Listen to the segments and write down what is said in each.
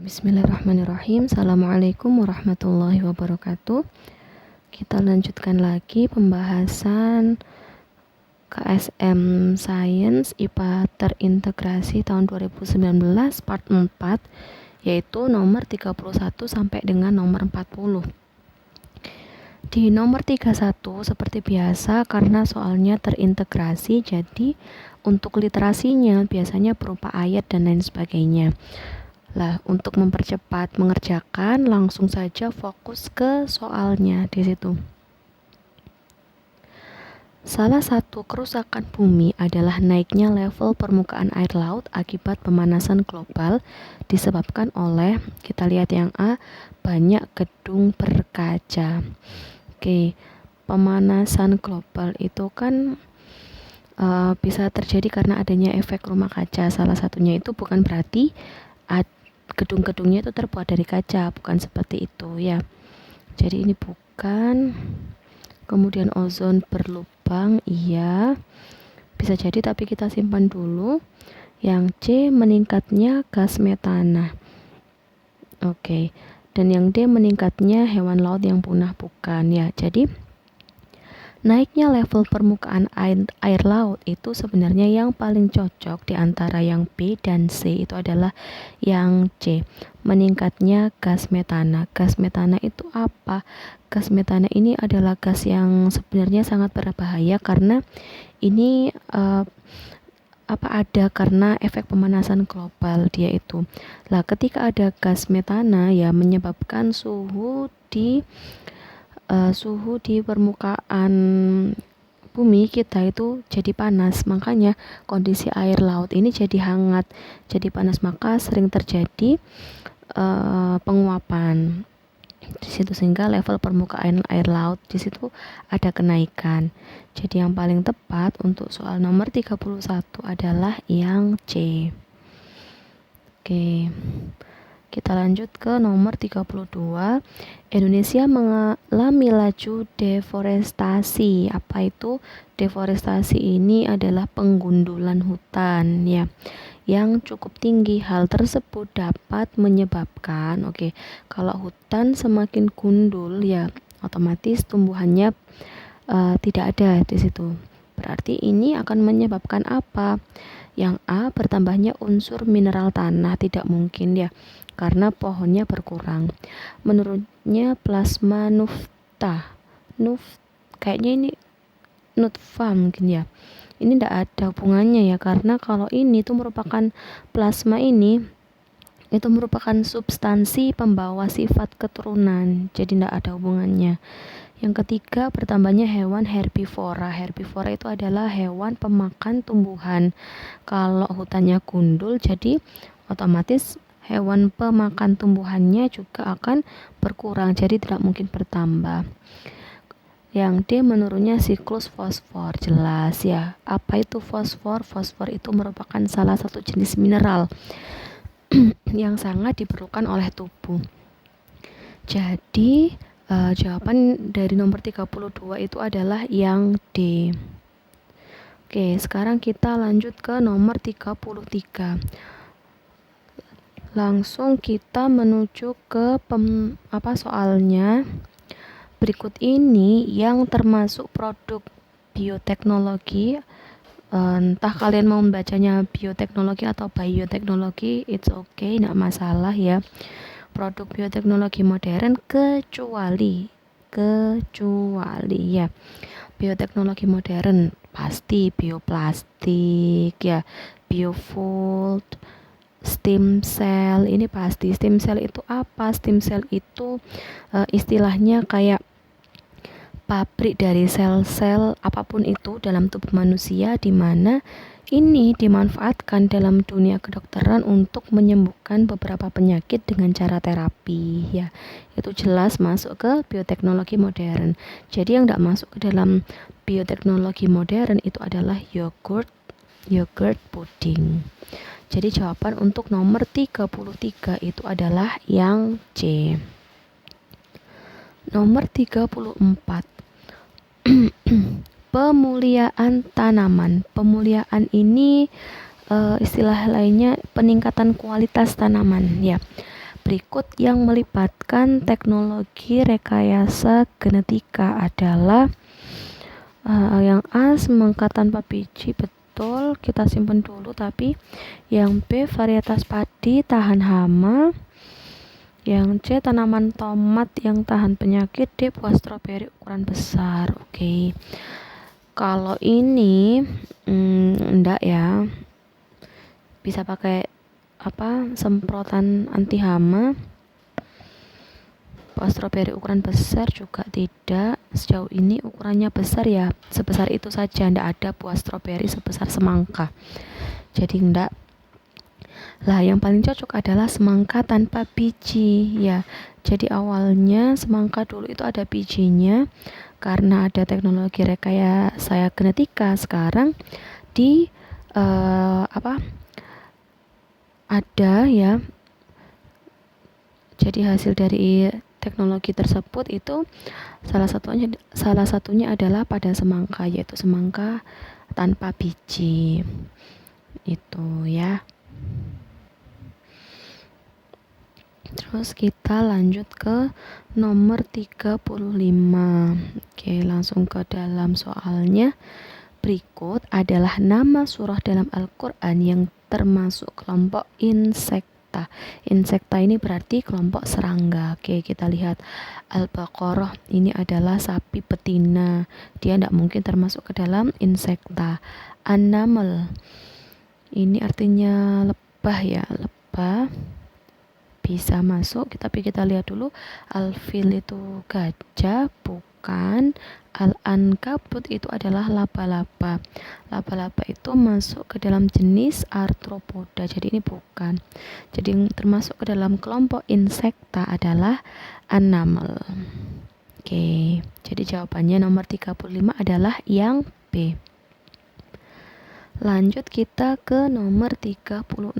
Bismillahirrahmanirrahim. Assalamualaikum warahmatullahi wabarakatuh. Kita lanjutkan lagi pembahasan KSM Science IPA terintegrasi tahun 2019 part 4, yaitu nomor 31 sampai dengan nomor 40. Di nomor 31 seperti biasa, karena soalnya terintegrasi, jadi untuk literasinya biasanya berupa ayat dan lain sebagainya. Lah, untuk mempercepat mengerjakan, langsung saja fokus ke soalnya di situ. Salah satu kerusakan bumi adalah naiknya level permukaan air laut akibat pemanasan global disebabkan oleh, kita lihat yang A, banyak gedung berkaca. Oke, pemanasan global itu kan bisa terjadi karena adanya efek rumah kaca. Salah satunya itu bukan berarti gedung-gedungnya itu terbuat dari kaca, bukan seperti itu ya. Jadi ini bukan. Kemudian ozon berlubang, iya, bisa jadi, tapi kita simpan dulu. Yang C, meningkatnya gas metana. Oke. Dan yang D, meningkatnya hewan laut yang punah, bukan ya. Jadi naiknya level permukaan air laut itu sebenarnya yang paling cocok di antara yang B dan C itu adalah yang C, meningkatnya gas metana. Gas metana itu apa? Gas metana ini adalah gas yang sebenarnya sangat berbahaya karena ini ada karena efek pemanasan global dia itu. Lah, ketika ada gas metana ya menyebabkan suhu di permukaan bumi kita itu jadi panas, makanya kondisi air laut ini jadi hangat, jadi panas, maka sering terjadi penguapan di situ, sehingga level permukaan air laut di situ ada kenaikan. Jadi yang paling tepat untuk soal nomor 31 adalah yang C. Oke. Kita lanjut ke nomor 32. Indonesia mengalami laju deforestasi. Apa itu deforestasi? Ini adalah penggundulan hutan ya, yang cukup tinggi. Hal tersebut dapat menyebabkan, kalau hutan semakin gundul ya, otomatis tumbuhannya tidak ada di situ. Berarti ini akan menyebabkan apa? Yang A, bertambahnya unsur mineral tanah, tidak mungkin ya, karena pohonnya berkurang. Menurutnya plasma nufta, kayaknya ini nutfa mungkin ya. Ini tidak ada hubungannya ya, karena kalau ini tuh merupakan plasma, ini itu merupakan substansi pembawa sifat keturunan, jadi tidak ada hubungannya. Yang ketiga, bertambahnya hewan herbivora. Herbivora itu adalah hewan pemakan tumbuhan. Kalau hutannya gundul, jadi otomatis hewan pemakan tumbuhannya juga akan berkurang, jadi tidak mungkin bertambah. Yang D, menurunnya siklus fosfor. Jelas ya, apa itu fosfor? Fosfor itu merupakan salah satu jenis mineral yang sangat diperlukan oleh tubuh. Jadi jawaban dari nomor 32 itu adalah yang D. Oke, sekarang kita lanjut ke nomor 33. Langsung kita menuju ke soalnya. Berikut ini yang termasuk produk bioteknologi. Entah kalian mau membacanya bioteknologi atau bioteknologi, it's okay, tidak masalah ya. Produk bioteknologi modern kecuali ya, bioteknologi modern pasti bioplastik ya, biofood, stem cell, ini pasti. Stem cell itu apa? Stem cell itu istilahnya kayak pabrik dari sel-sel apapun itu dalam tubuh manusia, di mana ini dimanfaatkan dalam dunia kedokteran untuk menyembuhkan beberapa penyakit dengan cara terapi ya. Itu jelas masuk ke bioteknologi modern. Jadi yang tidak masuk ke dalam bioteknologi modern itu adalah yogurt puding. Jadi jawaban untuk nomor 33 itu adalah yang C. Nomor 34. Pemuliaan tanaman. Pemuliaan ini istilah lainnya peningkatan kualitas tanaman ya. berikut yang melibatkan teknologi rekayasa genetika adalah yang A, semangka tanpa biji, betul, kita simpen dulu. Tapi yang B, varietas padi tahan hama. Yang C, tanaman tomat yang tahan penyakit. D, buah stroberi ukuran besar. Oke. Kalau ini enggak ya. Bisa pakai semprotan anti hama. Buah stroberi ukuran besar juga tidak. Sejauh ini ukurannya besar ya, sebesar itu saja, enggak ada buah stroberi sebesar semangka. Jadi enggak. Lah, yang paling cocok adalah semangka tanpa biji ya. Jadi awalnya semangka dulu itu ada bijinya, karena ada teknologi rekayasa genetika sekarang ada ya. Jadi hasil dari teknologi tersebut itu salah satunya adalah pada semangka, yaitu semangka tanpa biji. Itu ya. Terus kita lanjut ke nomor 35. Oke, langsung ke dalam soalnya. Berikut adalah nama surah dalam Al-Quran yang termasuk kelompok insekta. Insekta ini berarti kelompok serangga. Oke, kita lihat Al-Baqarah, ini adalah sapi betina. Dia tidak mungkin termasuk ke dalam insekta. An-Naml, ini artinya lebah ya, lebah. Bisa masuk, tapi kita lihat dulu. Al-Fil itu gajah, bukan. Al-Ankabut itu adalah laba-laba. Laba-laba itu masuk ke dalam jenis arthropoda, jadi ini bukan. Jadi yang termasuk ke dalam kelompok insekta adalah An-Naml. Oke, jadi jawabannya nomor 35 adalah yang B. Lanjut kita ke nomor 36.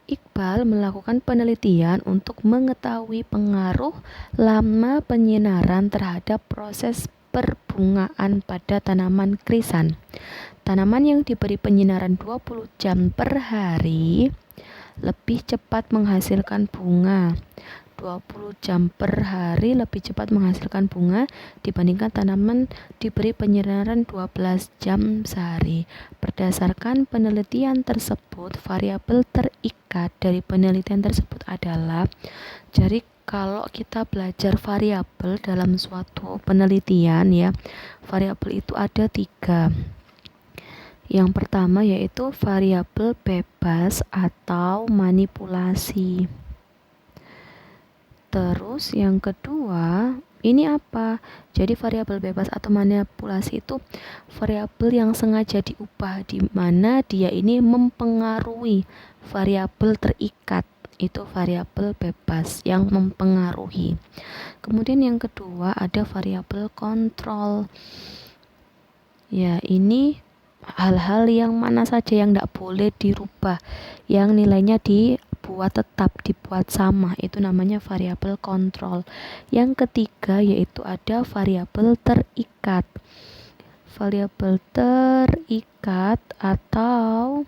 Iqbal melakukan penelitian untuk mengetahui pengaruh lama penyinaran terhadap proses perbungaan pada tanaman krisan. Tanaman yang diberi penyinaran 20 jam per hari lebih cepat menghasilkan bunga. 20 jam per hari lebih cepat menghasilkan bunga dibandingkan tanaman diberi penyinaran 12 jam sehari. Berdasarkan penelitian tersebut, variabel terikat dari penelitian tersebut adalah, jadi kalau kita belajar variabel dalam suatu penelitian ya, variabel itu ada 3. Yang pertama yaitu variabel bebas atau manipulasi. Terus yang kedua, ini apa? Jadi variabel bebas atau manipulasi itu variabel yang sengaja diubah, di mana dia ini mempengaruhi variabel terikat. Itu variabel bebas yang mempengaruhi. Kemudian yang kedua ada variabel kontrol. Ya, ini hal-hal yang mana saja yang tidak boleh dirubah, yang nilainya dibuat tetap, dibuat sama, itu namanya variabel kontrol. Yang ketiga yaitu ada variabel terikat. Variabel terikat atau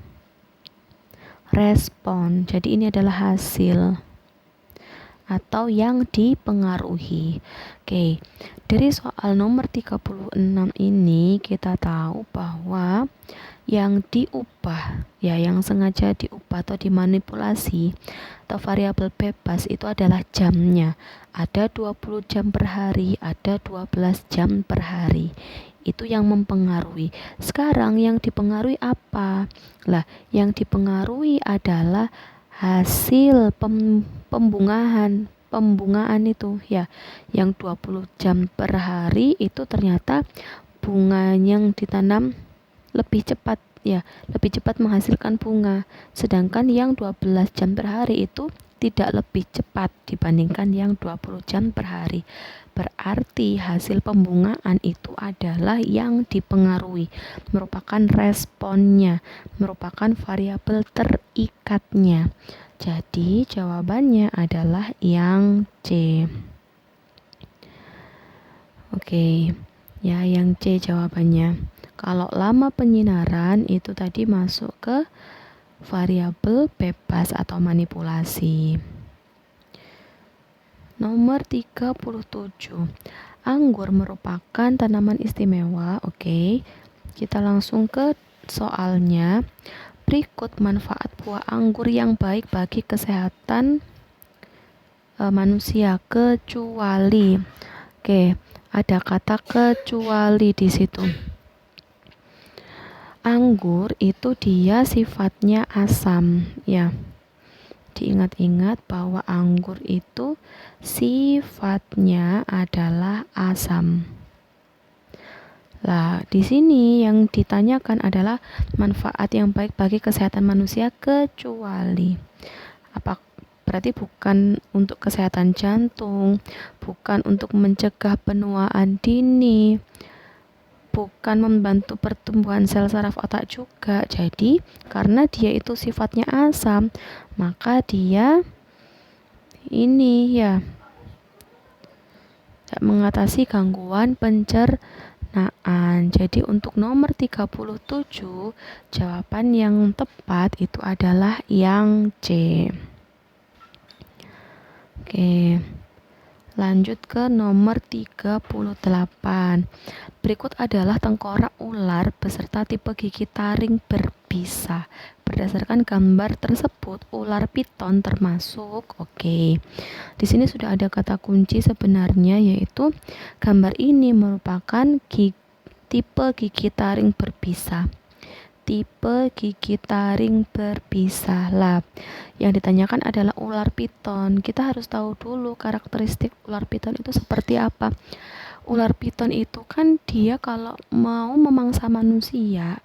respon. Jadi ini adalah hasil atau yang dipengaruhi. Oke, dari soal nomor 36 ini kita tahu bahwa yang diubah, ya yang sengaja diubah atau dimanipulasi atau variabel bebas itu adalah jamnya. Ada 20 jam per hari, ada 12 jam per hari. Itu yang mempengaruhi. Sekarang yang dipengaruhi apa? Lah, yang dipengaruhi adalah hasil pembungaan itu ya, yang 20 jam per hari itu ternyata bunga yang ditanam lebih cepat ya, lebih cepat menghasilkan bunga, sedangkan yang 12 jam per hari itu tidak lebih cepat dibandingkan yang 20 jam per hari. Berarti hasil pembungaan itu adalah yang dipengaruhi, merupakan responnya, merupakan variabel terikatnya. Jadi jawabannya adalah yang C. Oke, ya yang C jawabannya. Kalau lama penyinaran itu tadi masuk ke variabel bebas atau manipulasi. Nomor 37. Anggur merupakan tanaman istimewa. Oke. Kita langsung ke soalnya. Berikut manfaat buah anggur yang baik bagi kesehatan manusia kecuali. Oke, ada kata kecuali di situ. Anggur itu dia sifatnya asam, ya. Diingat-ingat bahwa anggur itu sifatnya adalah asam. Lah, di sini yang ditanyakan adalah manfaat yang baik bagi kesehatan manusia kecuali. Apa berarti bukan untuk kesehatan jantung, bukan untuk mencegah penuaan dini, bukan membantu pertumbuhan sel saraf otak juga. Jadi, karena dia itu sifatnya asam, maka dia ini ya mengatasi gangguan pencernaan. Jadi untuk nomor 37, jawaban yang tepat itu adalah yang C. Oke. Lanjut ke nomor 38. Berikut adalah tengkorak ular beserta tipe gigi taring berbisa. Berdasarkan gambar tersebut, ular piton termasuk. Oke. Di sini sudah ada kata kunci sebenarnya, yaitu gambar ini merupakan tipe gigi taring berbisa. Tipe gigi taring berbisa. Lah, yang ditanyakan adalah ular piton. Kita harus tahu dulu karakteristik ular piton itu seperti apa. Ular piton itu kan dia kalau mau memangsa mangsanya,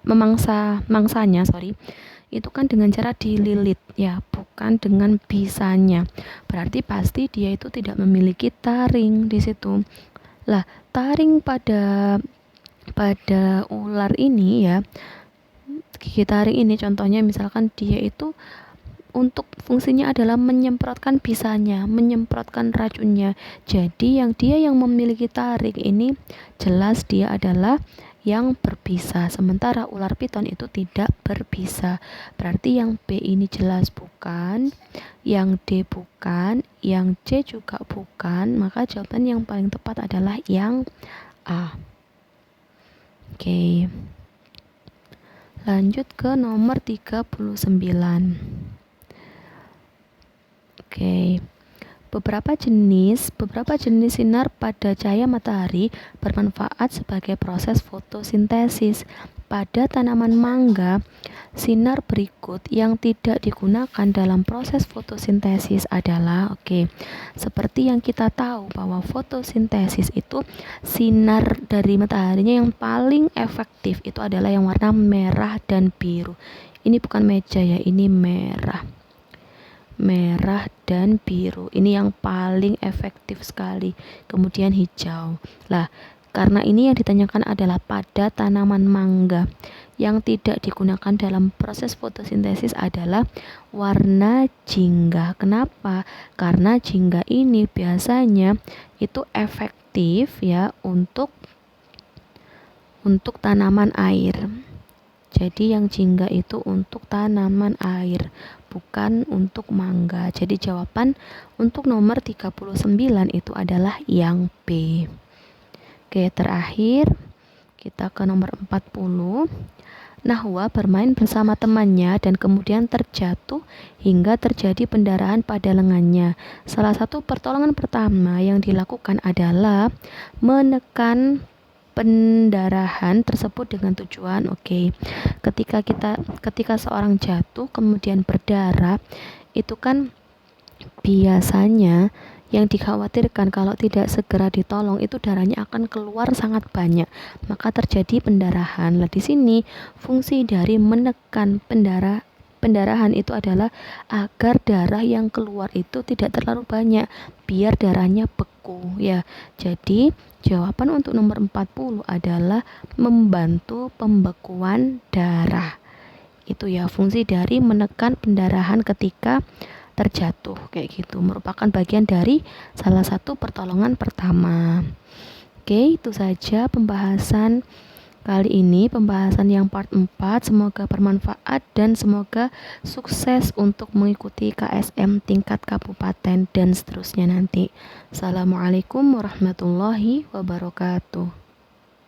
itu kan dengan cara dililit ya, bukan dengan bisanya. Berarti pasti dia itu tidak memiliki taring di situ. Lah, taring pada ular ini ya, gigi taring ini contohnya misalkan dia itu untuk fungsinya adalah menyemprotkan bisanya, menyemprotkan racunnya. Jadi dia yang memiliki taring ini jelas dia adalah yang berbisa. Sementara ular piton itu tidak berbisa. Berarti yang B ini jelas bukan, yang D bukan, yang C juga bukan. Maka jawaban yang paling tepat adalah yang A. Oke. Lanjut ke nomor 39. Oke. Beberapa jenis sinar pada cahaya matahari bermanfaat sebagai proses fotosintesis. Pada tanaman mangga, sinar berikut yang tidak digunakan dalam proses fotosintesis adalah seperti yang kita tahu bahwa fotosintesis itu sinar dari mataharinya yang paling efektif itu adalah yang warna merah dan biru. Ini bukan meja ya, ini merah dan biru. Ini yang paling efektif sekali. Kemudian hijau. Lah, karena ini yang ditanyakan adalah pada tanaman mangga. Yang tidak digunakan dalam proses fotosintesis adalah warna jingga. Kenapa? Karena jingga ini biasanya itu efektif ya untuk tanaman air. Jadi yang jingga itu untuk tanaman air, bukan untuk mangga. Jadi jawaban untuk nomor 39 itu adalah yang B. Oke, terakhir kita ke nomor 40. Nahwa bermain bersama temannya dan kemudian terjatuh hingga terjadi pendarahan pada lengannya. Salah satu pertolongan pertama yang dilakukan adalah menekan pendarahan tersebut dengan tujuan ketika seorang jatuh kemudian berdarah, itu kan biasanya yang dikhawatirkan kalau tidak segera ditolong itu darahnya akan keluar sangat banyak, maka terjadi pendarahan. Nah, di sini fungsi dari menekan pendarahan itu adalah agar darah yang keluar itu tidak terlalu banyak, biar darahnya beku ya. Jadi jawaban untuk nomor 40 adalah membantu pembekuan darah. Itu ya fungsi dari menekan pendarahan ketika terjatuh kayak gitu, merupakan bagian dari salah satu pertolongan pertama. Oke, itu saja pembahasan Kali ini pembahasan yang part 4, semoga bermanfaat dan semoga sukses untuk mengikuti KSM tingkat kabupaten dan seterusnya nanti. Assalamualaikum warahmatullahi wabarakatuh.